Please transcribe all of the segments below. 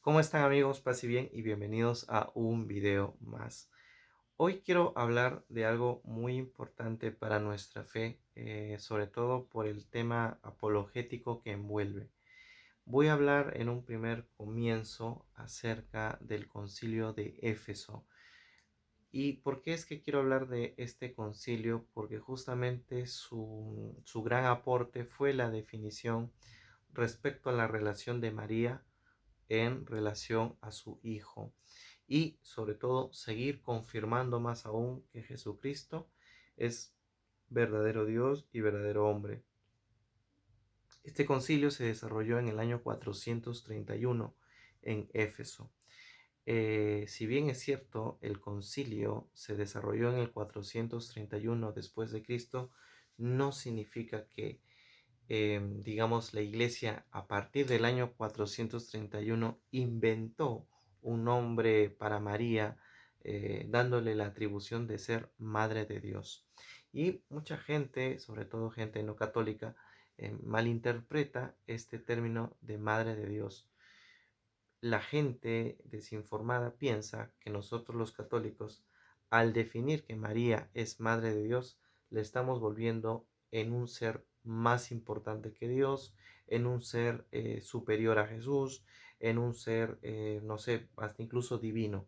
¿Cómo están amigos? Paz y bien y bienvenidos a un video más. Hoy quiero hablar de algo muy importante para nuestra fe, sobre todo por el tema apologético que envuelve. Voy a hablar en un primer comienzo acerca del concilio de Éfeso. ¿Y por qué es que quiero hablar de este concilio? Porque justamente su gran aporte fue la definición respecto a la relación de María en relación a su Hijo y sobre todo seguir confirmando más aún que Jesucristo es verdadero Dios y verdadero hombre. Este concilio se desarrolló en el año 431 en Éfeso. Si bien es cierto, el concilio se desarrolló en el 431 después de Cristo, no significa que digamos, la iglesia a partir del año 431 inventó un nombre para María, dándole la atribución de ser Madre de Dios. Y mucha gente, sobre todo gente no católica, malinterpreta este término de Madre de Dios. La gente desinformada piensa que nosotros los católicos, al definir que María es Madre de Dios, le estamos volviendo en un ser más importante que Dios, en un ser superior a Jesús, en un ser, no sé, hasta incluso divino.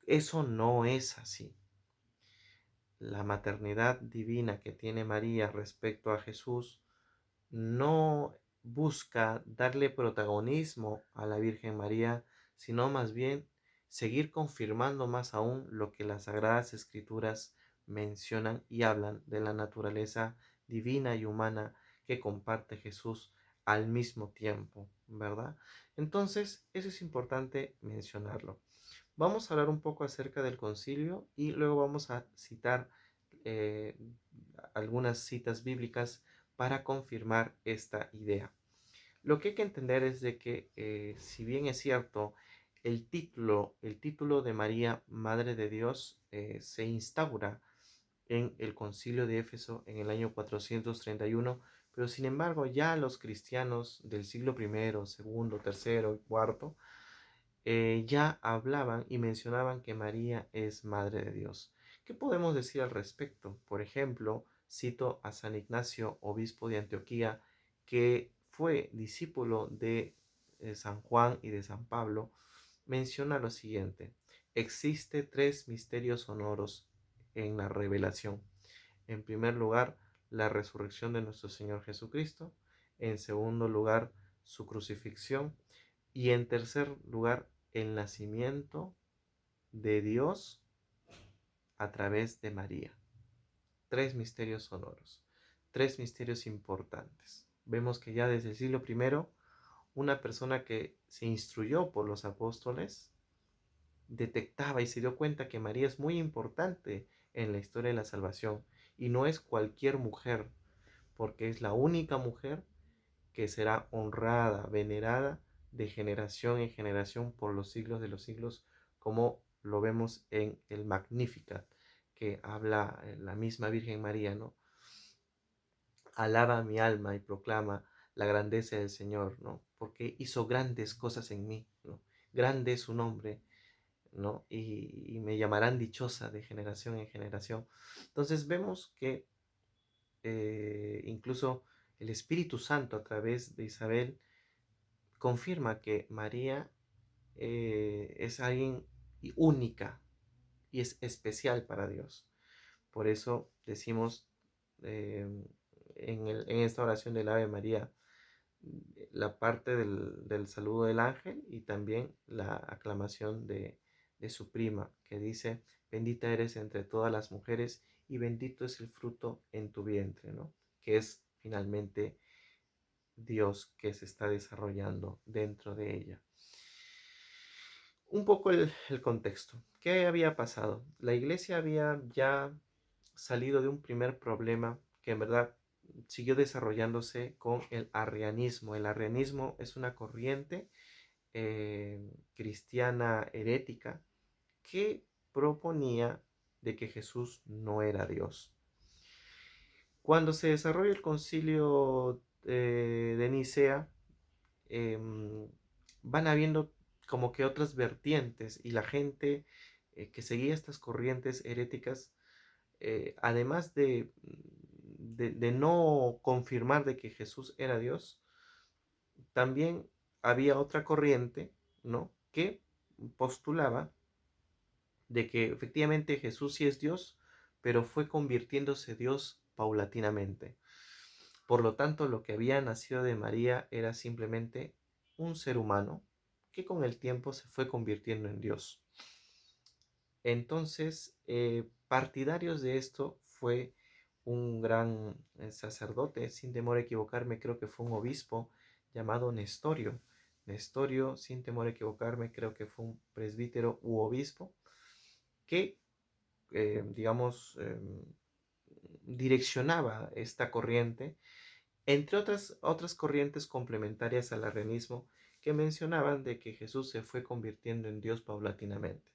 Eso no es así. La maternidad divina que tiene María respecto a Jesús no busca darle protagonismo a la Virgen María, sino más bien seguir confirmando más aún lo que las Sagradas Escrituras mencionan y hablan de la naturaleza divina y humana que comparte Jesús al mismo tiempo, ¿verdad? Entonces, eso es importante mencionarlo. Vamos a hablar un poco acerca del concilio y luego vamos a citar eh, algunas citas bíblicas para confirmar esta idea. Lo que hay que entender es de que si bien es cierto, el título de María, Madre de Dios, se instaura en el concilio de Éfeso en el año 431, pero sin embargo ya los cristianos del siglo I, segundo, tercero y cuarto ya hablaban y mencionaban que María es Madre de Dios. ¿Qué podemos decir al respecto? Por ejemplo, cito a San Ignacio, obispo de Antioquía, que fue discípulo de San Juan y de San Pablo, menciona lo siguiente: existe tres misterios sonoros en la revelación. En primer lugar, la resurrección de nuestro Señor Jesucristo. En segundo lugar, su crucifixión. Y en tercer lugar, el nacimiento de Dios a través de María. Tres misterios sonoros, tres misterios importantes. Vemos que ya desde el siglo I, una persona que se instruyó por los apóstoles detectaba y se dio cuenta que María es muy importante en la historia de la salvación y no es cualquier mujer, porque es la única mujer que será honrada, venerada de generación en generación por los siglos de los siglos, como lo vemos en el Magnificat, que habla la misma Virgen María, ¿no? Alaba mi alma y proclama la grandeza del Señor, ¿no? Porque hizo grandes cosas en mí, ¿no? Grande es su nombre, ¿no? Y me llamarán dichosa de generación en generación. Entonces vemos que incluso el Espíritu Santo a través de Isabel confirma que María es alguien única y es especial para Dios. Por eso decimos eh, en esta oración del Ave María la parte del saludo del ángel y también la aclamación de su prima, que dice: bendita eres entre todas las mujeres y bendito es el fruto en tu vientre, ¿no? Que es finalmente Dios que se está desarrollando dentro de ella. Un poco el contexto. ¿Qué había pasado? La iglesia había ya salido de un primer problema que en verdad siguió desarrollándose con el arrianismo. El arrianismo es una corriente cristiana herética que proponía de que Jesús no era Dios. Cuando se desarrolla el concilio de Nicea, van habiendo como que otras vertientes, y la gente que seguía estas corrientes heréticas, además de no confirmar de que Jesús era Dios, también había otra corriente, ¿no?, que postulaba de que efectivamente Jesús sí es Dios, pero fue convirtiéndose Dios paulatinamente. Por lo tanto, lo que había nacido de María era simplemente un ser humano que con el tiempo se fue convirtiendo en Dios. Entonces, partidarios de esto fue un gran sacerdote, sin temor a equivocarme, creo que fue un obispo llamado Nestorio. Nestorio, sin temor a equivocarme, creo que fue un presbítero u obispo que, digamos, direccionaba esta corriente, entre otras corrientes complementarias al arrianismo que mencionaban de que Jesús se fue convirtiendo en Dios paulatinamente.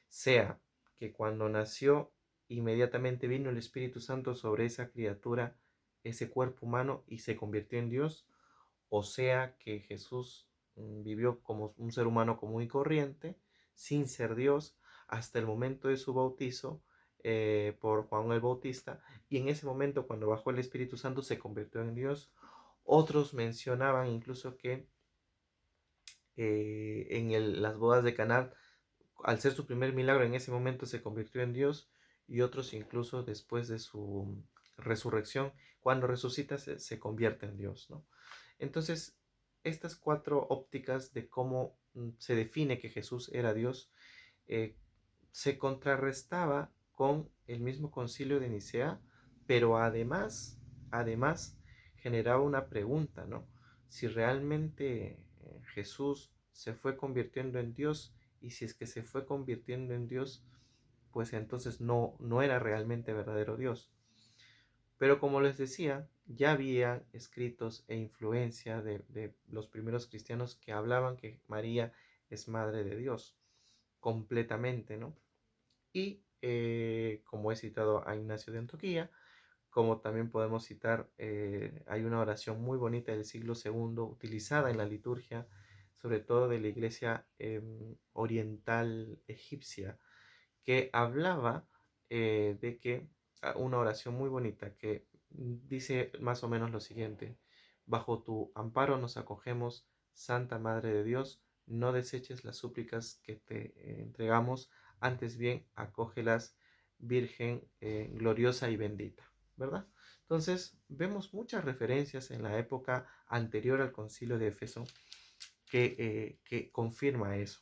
Sea que cuando nació inmediatamente vino el Espíritu Santo sobre esa criatura, ese cuerpo humano, y se convirtió en Dios, o sea que Jesús vivió como un ser humano común y corriente, sin ser Dios, hasta el momento de su bautizo por Juan el Bautista, y en ese momento, cuando bajó el Espíritu Santo, se convirtió en Dios. Otros mencionaban incluso que las bodas de Caná, al ser su primer milagro, en ese momento se convirtió en Dios, y otros incluso después de su resurrección, cuando resucita, se convierte en Dios, ¿no? Entonces, estas cuatro ópticas de cómo se define que Jesús era Dios, eh, se contrarrestaba con el mismo concilio de Nicea, pero además generaba una pregunta, ¿no? Si realmente Jesús se fue convirtiendo en Dios, y si es que se fue convirtiendo en Dios, pues entonces no era realmente verdadero Dios. Pero como les decía, ya había escritos e influencia de los primeros cristianos que hablaban que María es madre de Dios, completamente, ¿no? Y como he citado a Ignacio de Antioquía, como también podemos citar, hay una oración muy bonita del siglo II utilizada en la liturgia, sobre todo de la iglesia oriental egipcia, que hablaba de que una oración muy bonita que dice más o menos lo siguiente: bajo tu amparo nos acogemos, Santa Madre de Dios, no deseches las súplicas que te entregamos, antes bien acógelas, Virgen gloriosa y bendita, ¿verdad? Entonces vemos muchas referencias en la época anterior al concilio de Éfeso que confirma eso.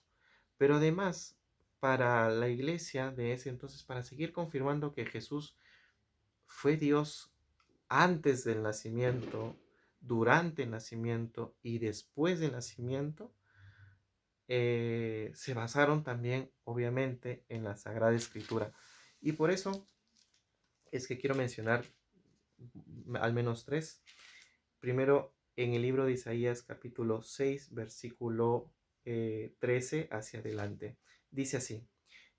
Pero además, para la iglesia de ese entonces, para seguir confirmando que Jesús fue Dios antes del nacimiento, durante el nacimiento y después del nacimiento, se basaron también, obviamente, en la Sagrada Escritura. Y por eso es que quiero mencionar al menos tres. Primero, en el libro de Isaías capítulo 6, versículo 13 hacia adelante. Dice así: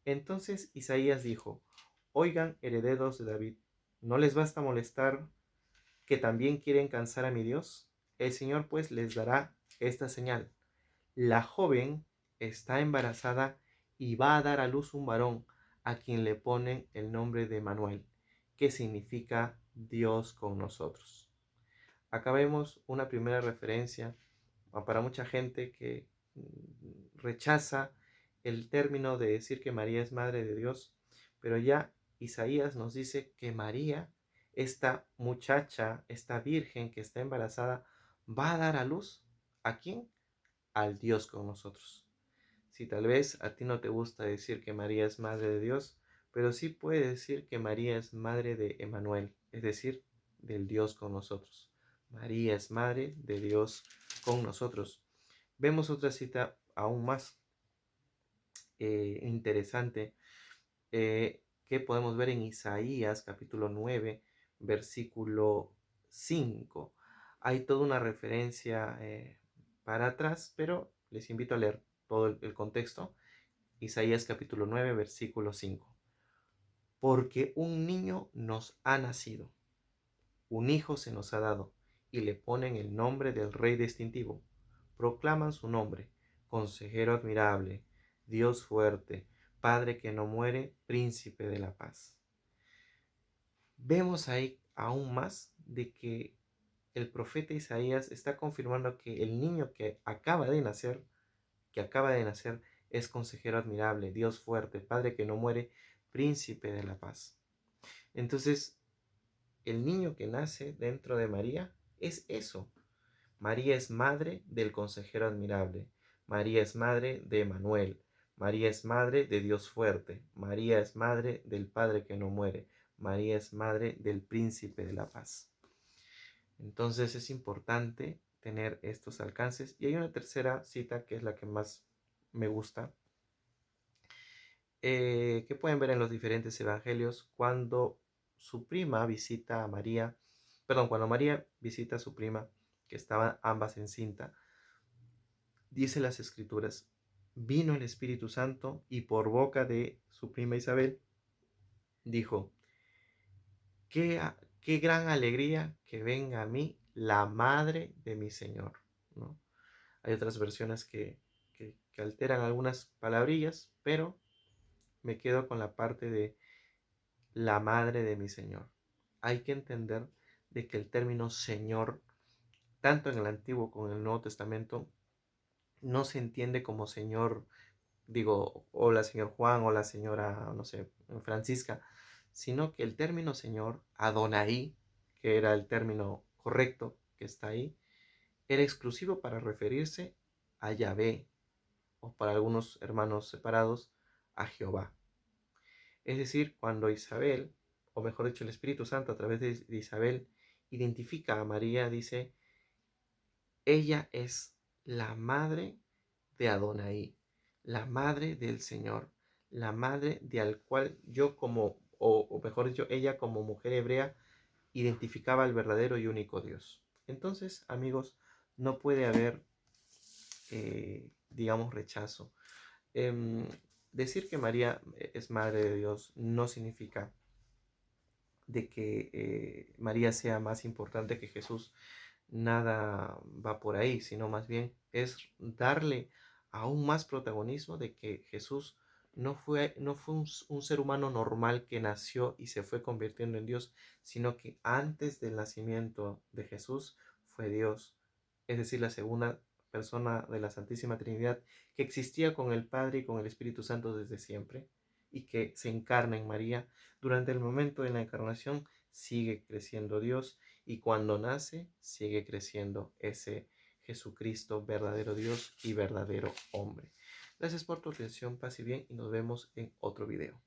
entonces Isaías dijo: oigan, herederos de David, ¿no les basta molestar que también quieren cansar a mi Dios? El Señor pues les dará esta señal: la joven está embarazada y va a dar a luz un varón, a quien le ponen el nombre de Manuel, que significa Dios con nosotros. Acá vemos una primera referencia para mucha gente que rechaza el término de decir que María es madre de Dios, pero ya Isaías nos dice que María, esta muchacha, esta virgen que está embarazada, va a dar a luz. ¿A quién? Al Dios con nosotros. Si tal vez a ti no te gusta decir que María es madre de Dios, pero sí puedes decir que María es madre de Emanuel, es decir, del Dios con nosotros. María es madre de Dios con nosotros. Vemos otra cita aún más interesante que podemos ver en Isaías capítulo 9, versículo 5. Hay toda una referencia para atrás, pero les invito a leer todo el contexto. Isaías capítulo 9, versículo 5. Porque un niño nos ha nacido, un hijo se nos ha dado, y le ponen el nombre del Rey distintivo. Proclaman su nombre: consejero admirable, Dios fuerte, Padre que no muere, príncipe de la paz. Vemos ahí aún más de que el profeta Isaías está confirmando que el niño que acaba de nacer, es consejero admirable, Dios fuerte, Padre que no muere, príncipe de la paz. Entonces, el niño que nace dentro de María es eso. María es madre del consejero admirable. María es madre de Emanuel. María es madre de Dios fuerte. María es madre del Padre que no muere. María es madre del príncipe de la paz. Entonces es importante tener estos alcances. Y hay una tercera cita que es la que más me gusta, que pueden ver en los diferentes evangelios cuando su prima visita a María, cuando María visita a su prima, que estaban ambas encinta. Dice las escrituras, vino el Espíritu Santo y por boca de su prima Isabel dijo, qué gran alegría que venga a mí la madre de mi Señor, ¿no? Hay otras versiones que alteran algunas palabrillas, pero me quedo con la parte de la madre de mi Señor. Hay que entender de que el término Señor, tanto en el Antiguo como en el Nuevo Testamento, no se entiende como Señor, digo, hola señor Juan, o la señora, no sé, Francisca, sino que el término Señor, Adonai, que era el término correcto que está ahí, era exclusivo para referirse a Yahvé, o para algunos hermanos separados, a Jehová. Es decir, cuando Isabel, o mejor dicho, el Espíritu Santo a través de Isabel, identifica a María, dice, ella es la madre de Adonai, la madre del Señor, la madre de al cual yo como, o mejor dicho, ella como mujer hebrea, identificaba al verdadero y único Dios. Entonces, amigos, no puede haber, digamos, rechazo. Decir que María es madre de Dios no significa de que María sea más importante que Jesús. Nada va por ahí, sino más bien es darle aún más protagonismo de que Jesús no fue un ser humano normal que nació y se fue convirtiendo en Dios, sino que antes del nacimiento de Jesús fue Dios, es decir, la segunda persona de la Santísima Trinidad que existía con el Padre y con el Espíritu Santo desde siempre y que se encarna en María. Durante el momento de la encarnación sigue creciendo Dios y cuando nace sigue creciendo ese Jesucristo, verdadero Dios y verdadero hombre. Gracias por tu atención, paz y bien, y nos vemos en otro video.